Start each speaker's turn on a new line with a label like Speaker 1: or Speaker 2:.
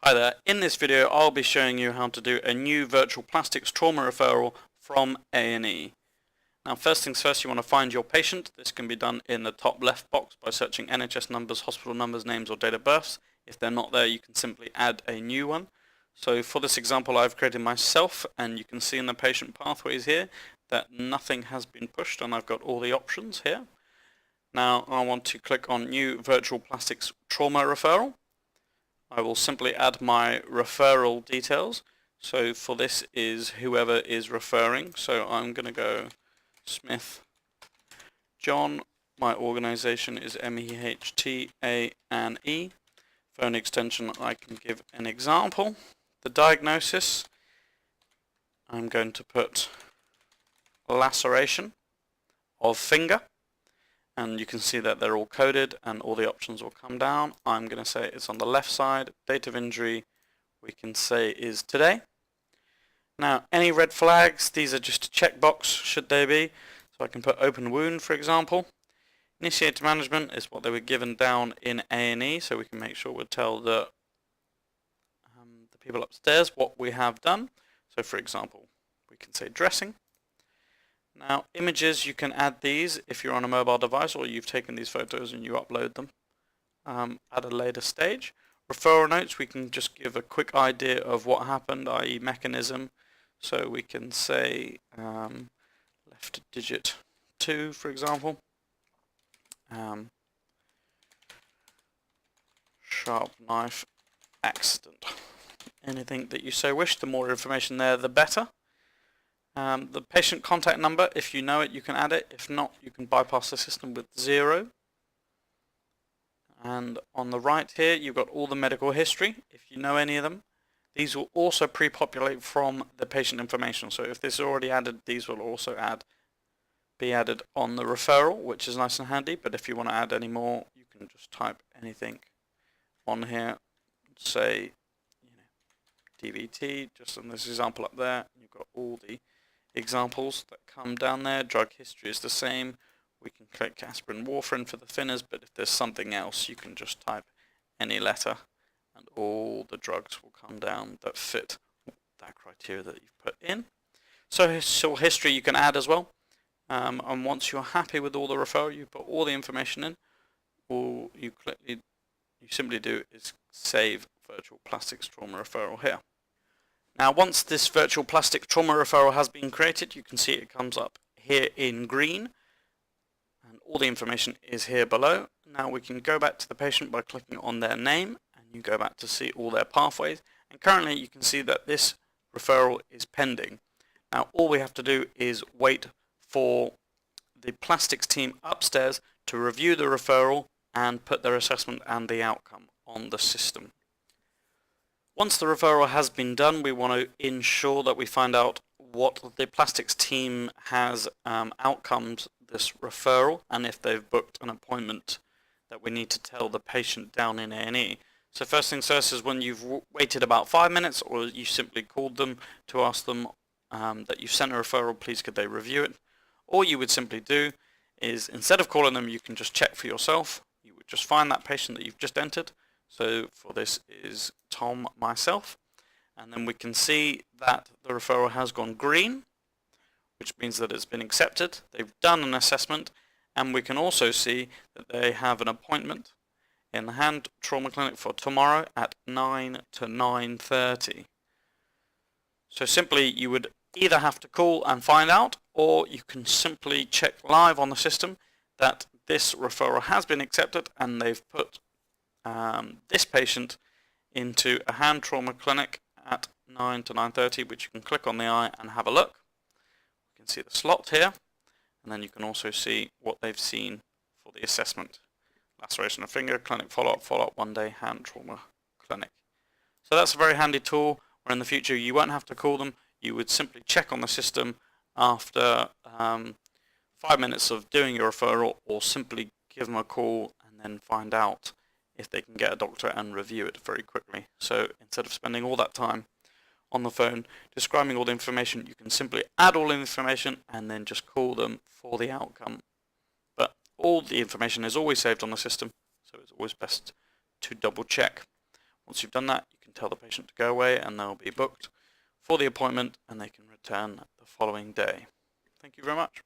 Speaker 1: Hi there, in this video I'll be showing you how to do a new virtual plastics trauma referral from A&E. Now first things first, you want to find your patient. This can be done in the top left box by searching NHS numbers, hospital numbers, names or date of births. If they're not there, you can simply add a new one. So for this example I've created myself, and you can see in the patient pathways here that nothing has been pushed and I've got all the options here. Now I want to click on new virtual plastics trauma referral. I will simply add my referral details. So for this is whoever is referring. So I'm going to go Smith John. My organization is MEHTA&E. Phone extension, I can give an example. The diagnosis, I'm going to put laceration of finger. And you can see that they're all coded and all the options will come down. I'm going to say it's on the left side. Date of injury we can say is today. Now any red flags, these are just a checkbox should they be. So I can put open wound for example. Initiate management is what they were given down in A&E, so we can make sure we'll tell the people upstairs what we have done. So for example we can say dressing. Now images, you can add these if you're on a mobile device or you've taken these photos and you upload them at a later stage. Referral notes, we can just give a quick idea of what happened, i.e. mechanism. So we can say left digit 2 for example. Sharp knife accident. Anything that you so wish, the more information there the better. The patient contact number, if you know it, you can add it. If not, you can bypass the system with 0. And on the right here, you've got all the medical history, if you know any of them. These will also pre-populate from the patient information. So if this is already added, these will also be added on the referral, which is nice and handy. But if you want to add any more, you can just type anything on here. Say, DVT, just in this example up there. You've got all the examples that come down there. Drug history is the same. We can click aspirin, warfarin for the thinners, but if there's something else, you can just type any letter and all the drugs will come down that fit that criteria that you've put in. So history you can add as well. And once you're happy with all the referral, you put all the information in. All you simply do is save virtual plastics trauma referral here. Now once this virtual plastic trauma referral has been created, you can see it comes up here in green and all the information is here below. Now we can go back to the patient by clicking on their name and you go back to see all their pathways, and currently you can see that this referral is pending. Now all we have to do is wait for the plastics team upstairs to review the referral and put their assessment and the outcome on the system. Once the referral has been done, we want to ensure that we find out what the plastics team has outcomes this referral, and if they've booked an appointment that we need to tell the patient down in A&E. So first things first is when you've waited about 5 minutes, or you simply called them to ask them that you've sent a referral, please could they review it. All you would simply do is, instead of calling them, you can just check for yourself. You would just find that patient that you've just entered. So for this is Tom, myself, and then we can see that the referral has gone green, which means that it's been accepted. They've done an assessment, and we can also see that they have an appointment in the hand trauma clinic for tomorrow at 9 to 9:30. So simply you would either have to call and find out, or you can simply check live on the system that this referral has been accepted and they've put this patient into a hand trauma clinic at 9 to 9:30, which you can click on the eye and have a look. You can see the slot here, and then you can also see what they've seen for the assessment. Laceration of finger, clinic follow-up 1 day, hand trauma clinic. So that's a very handy tool where in the future you won't have to call them. You would simply check on the system after 5 minutes of doing your referral, or simply give them a call and then find out if they can get a doctor and review it very quickly. So instead of spending all that time on the phone describing all the information, you can simply add all the information and then just call them for the outcome. But all the information is always saved on the system, so it's always best to double check. Once you've done that, you can tell the patient to go away, and they'll be booked for the appointment and they can return the following day. Thank you very much.